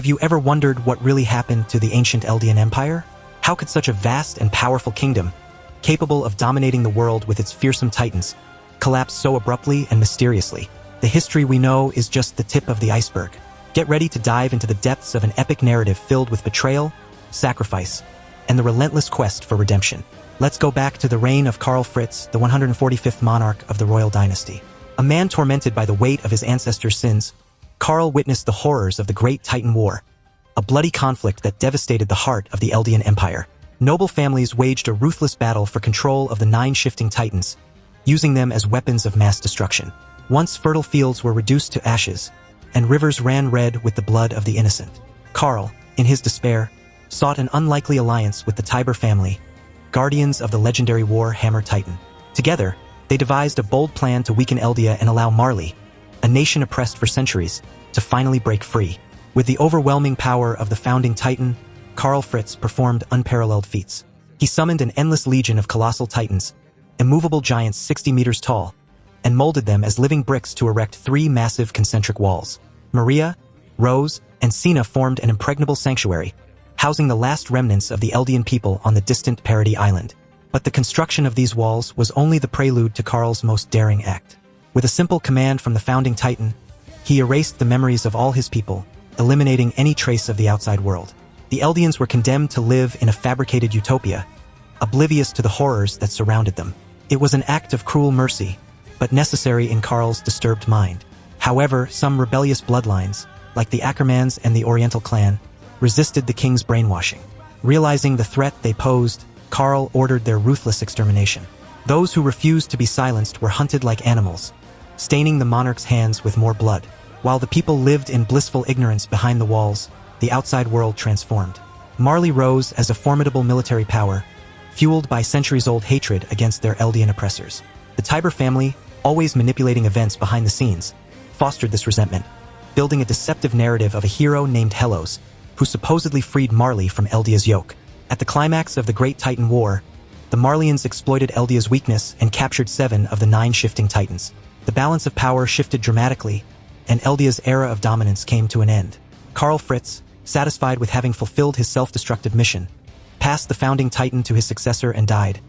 Have you ever wondered what really happened to the ancient Eldian Empire? How could such a vast and powerful kingdom, capable of dominating the world with its fearsome titans, collapse so abruptly and mysteriously? The history we know is just the tip of the iceberg. Get ready to dive into the depths of an epic narrative filled with betrayal, sacrifice, and the relentless quest for redemption. Let's go back to the reign of Karl Fritz, the 145th monarch of the royal dynasty. A man tormented by the weight of his ancestors' sins, Karl witnessed the horrors of the Great Titan War, a bloody conflict that devastated the heart of the Eldian Empire. Noble families waged a ruthless battle for control of the 9 shifting titans, using them as weapons of mass destruction. Once fertile fields were reduced to ashes, and rivers ran red with the blood of the innocent. Karl, in his despair, sought an unlikely alliance with the Tiber family, guardians of the legendary war hammer Titan. Together, they devised a bold plan to weaken Eldia and allow Marley, a nation oppressed for centuries, to finally break free. With the overwhelming power of the founding Titan, Karl Fritz performed unparalleled feats. He summoned an endless legion of colossal titans, immovable giants 60 meters tall, and molded them as living bricks to erect 3 massive concentric walls. Maria, Rose, and Sina formed an impregnable sanctuary, housing the last remnants of the Eldian people on the distant Parody Island. But the construction of these walls was only the prelude to Karl's most daring act. With a simple command from the founding Titan, he erased the memories of all his people, eliminating any trace of the outside world. The Eldians were condemned to live in a fabricated utopia, oblivious to the horrors that surrounded them. It was an act of cruel mercy, but necessary in Karl's disturbed mind. However, some rebellious bloodlines, like the Ackermans and the Oriental clan, resisted the king's brainwashing. Realizing the threat they posed, Karl ordered their ruthless extermination. Those who refused to be silenced were hunted like animals, staining the monarch's hands with more blood. While the people lived in blissful ignorance behind the walls, the outside world transformed. Marley rose as a formidable military power, fueled by centuries-old hatred against their Eldian oppressors. The Tiber family, always manipulating events behind the scenes, fostered this resentment, building a deceptive narrative of a hero named Helos, who supposedly freed Marley from Eldia's yoke. At the climax of the Great Titan War, the Marleyans exploited Eldia's weakness and captured 7 of the 9 shifting titans. The balance of power shifted dramatically, and Eldia's era of dominance came to an end. Karl Fritz, satisfied with having fulfilled his self-destructive mission, passed the founding Titan to his successor and died,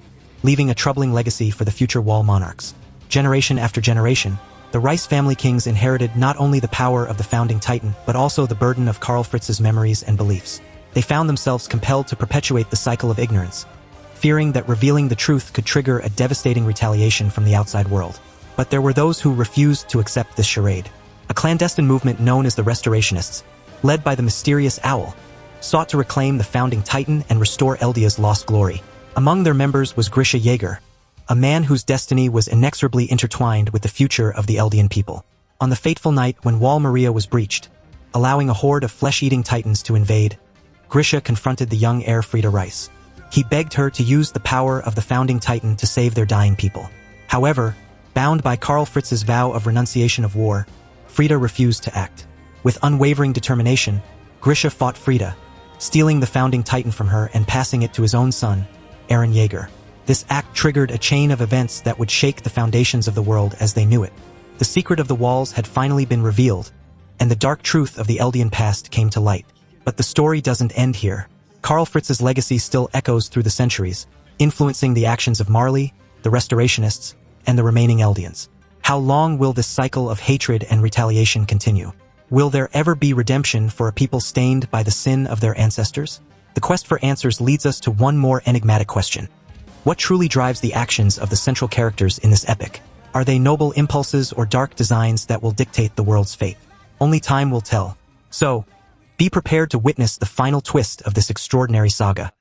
leaving a troubling legacy for the future wall monarchs. Generation after generation, the Rice family kings inherited not only the power of the founding Titan, but also the burden of Karl Fritz's memories and beliefs. They found themselves compelled to perpetuate the cycle of ignorance, fearing that revealing the truth could trigger a devastating retaliation from the outside world. But there were those who refused to accept this charade. A clandestine movement known as the Restorationists, led by the mysterious Owl, sought to reclaim the founding Titan and restore Eldia's lost glory. Among their members was Grisha Jaeger, a man whose destiny was inexorably intertwined with the future of the Eldian people. On the fateful night when Wall Maria was breached, allowing a horde of flesh-eating titans to invade, Grisha confronted the young heir Frida Rice. He begged her to use the power of the founding Titan to save their dying people. However, bound by Karl Fritz's vow of renunciation of war, Frida refused to act. With unwavering determination, Grisha fought Frida, stealing the founding Titan from her and passing it to his own son, Aaron Jaeger. This act triggered a chain of events that would shake the foundations of the world as they knew it. The secret of the walls had finally been revealed, and the dark truth of the Eldian past came to light. But the story doesn't end here. Karl Fritz's legacy still echoes through the centuries, influencing the actions of Marley, the Restorationists, and the remaining Eldians. How long will this cycle of hatred and retaliation continue? Will there ever be redemption for a people stained by the sin of their ancestors? The quest for answers leads us to one more enigmatic question. What truly drives the actions of the central characters in this epic? Are they noble impulses or dark designs that will dictate the world's fate? Only time will tell. So, be prepared to witness the final twist of this extraordinary saga.